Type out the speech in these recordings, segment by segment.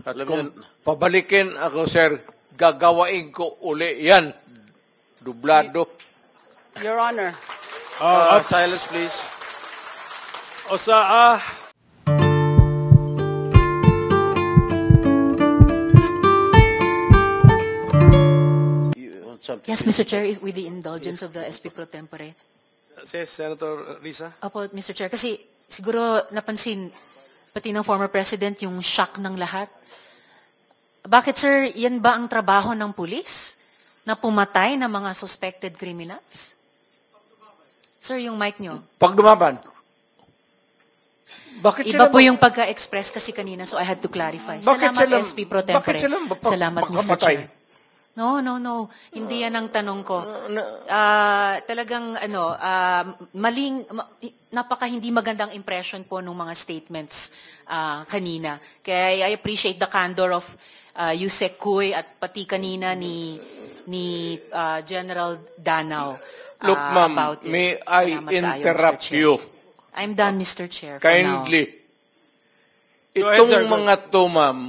At Alam kung niyo, pabalikin ako, sir, gagawain ko uli yan. Dublado. Your Honor. silence please. You want something? Yes, Mr. Chair, with the indulgence of the SP Pro Tempore. Says Senator Risa. Opo, Mr. Chair, kasi siguro napansin, pati ng former president, yung shock ng lahat. Bakit, sir, yan ba ang trabaho ng pulis? Na pumatay ng mga suspected criminals? Sir, yung mic nyo. Pag dumaban. Bakit Iba sila po yung pagka-express kasi kanina, so I had to clarify. Bakit Salamat, sila- SP Pro Tempore. bakit sila Salamat, Mr. makamatay? Chair. No. Hindi yan ang tanong ko. Talagang, napaka hindi magandang impression po ng mga statements kanina. Kaya I appreciate the candor of Yusek Kuy at pati kanina ni General Danao. Look, ma'am, about it. may I Salamat kayo, interrupt Mr. Chair. you? I'm done, Mr. Chair. for Kindly. Go ahead, Itong sir. Go mga to, ma'am,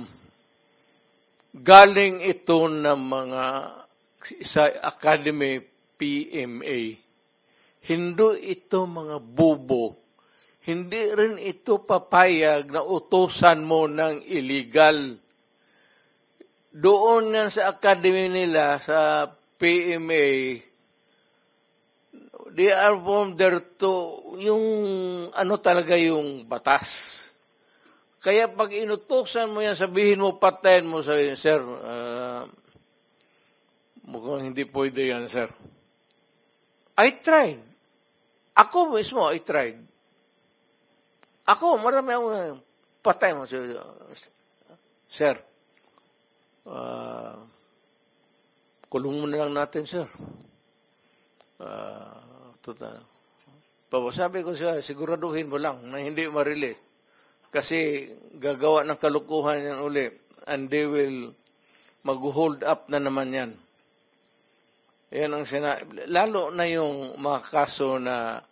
galing ito ng mga sa Academy PMA. Hindi ito mga bubo. Hindi rin ito papayag na utusan mo ng illegal. Doon nga sa Academy nila, sa PMA, they are from there to, yung ano talaga yung batas. Kaya pag inutusan mo yan, sabihin mo, patayin mo, sabihin, sir, mukhang hindi pwede yan, sir. I tried. Ako mismo, I tried. Ako, marami akong patay mo, sir. Kulong mo na lang natin, sir. Sabi ko siya, siguraduhin mo lang na hindi ma-release. Kasi gagawa ng kalukuhan yan uli. And they will mag-hold up na naman yan. Yan ang lalo na yung mga kaso na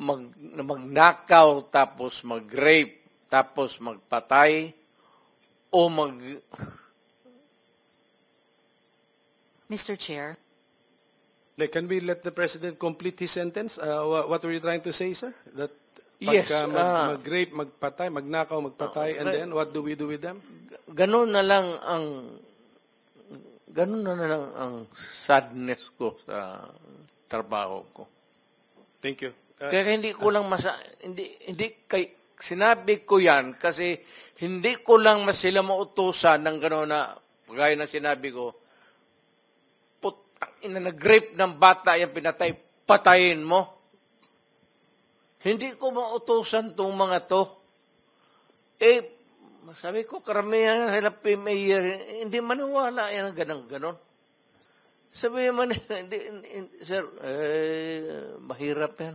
magnakaw, tapos mag-rape, tapos magpatay, o Mr. Chair. Can we let the President complete his sentence? What were you trying to say, sir? That Yes, pagka mag-rape, magpatay, magnakaw, magpatay, and then what do we do with them? ganun na lang ang sadness ko sa trabaho ko. Thank you. Kaya hindi ko lang sinabi ko yan kasi hindi ko lang sila mautusan ng gano'n na gaya na sinabi ko, putang ina, nag-rape ng bata, yung pinatay, patayin mo. Hindi ko mautusan tong mga to. Sabi ko, karamihan sila PMA, hindi maniwala yan ang ganon. Sabi man, sir, mahirap yan.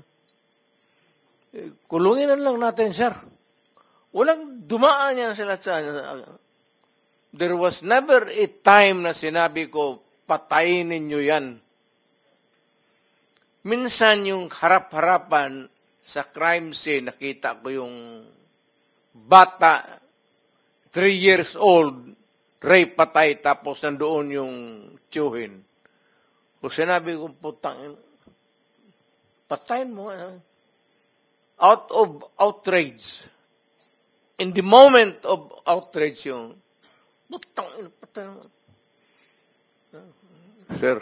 Kulungin na lang natin, sir. Walang dumaan yan sila sa... There was never a time na sinabi ko, patayin ninyo yan. Minsan yung harap-harapan sa crime scene, nakita ko yung bata, 3 years old, rape, patay, tapos nandoon yung tiyuhin. Kung sinabi ko, putang, patayin mo. Out of outrage. In the moment of outrage yung, putang, patayin mo. Sir,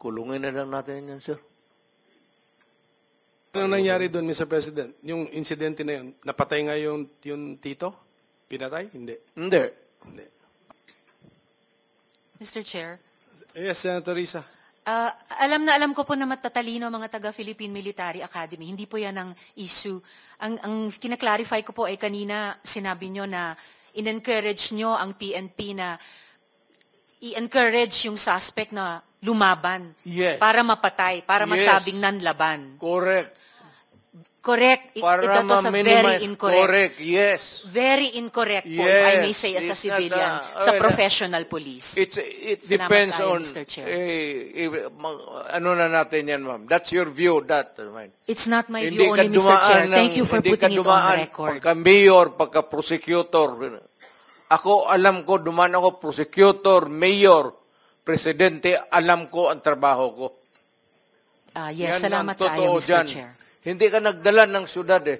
kulungin na lang natin yan, sir. Ano nangyari doon, Mr. President? Yung insidente na yun, napatay nga yung tito? Pinatay? Hindi. Hindi. Mr. Chair. Yes, Senator Risa. Alam na alam ko po na matatalino mga taga-Philippine Military Academy. Hindi po yan ang issue. Ang kinaklarify ko po ay kanina sinabi nyo na in-encourage nyo ang PNP na i-encourage yung suspect na lumaban. Yes. Para mapatay, para Yes. masabing nanlaban. Correct. Correct. Para That was a very ma-minimize. incorrect. Correct, yes. Very incorrect po, Yes. I may say as a It's not civilian, a- sa professional police. It Salamat depends tayo, on, Mr. Chair. ano na natin yan, ma'am. That's your view, that. It's not my Hindi view ka only, Mr. Chair. dumaan Thank you for hindi ka putting it on dumaan record. Pagka-mayor, pagka-prosecutor, Ako, alam ko, duman ako, prosecutor, mayor, presidente, alam ko ang trabaho ko. Yes, Yan salamat ang totoo kayo, Mr. dyan. Chair. Hindi ka nagdala ng syudad eh.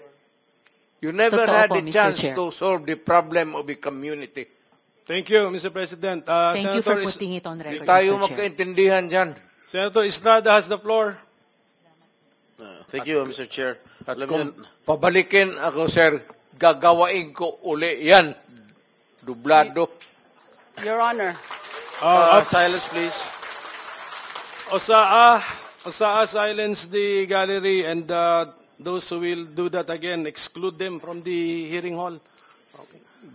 You never Totoo had po, a Mr. chance Chair. to solve the problem of the community. Thank you, Mr. President. Thank you for Senator putting it on Hindi record, tayo Mr. Chair. magkaintindihan dyan. Senator Estrada has the floor. Thank you, Mr. Chair. At Alam kung niyo, pabalikin ako, sir, gagawain ko uli yan. Dublado. Your Honor. silence, please. Osaa, silence the gallery, and those who will do that again, exclude them from the hearing hall.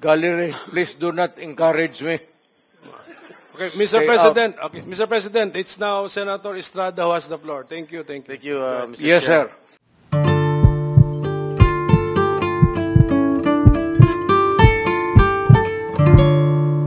Gallery, please do not encourage me. Okay, Mr. Stay President. Okay, Mr. President, it's now Senator Estrada who has the floor. Thank you. Thank you, Mr. Yes, Chair. sir.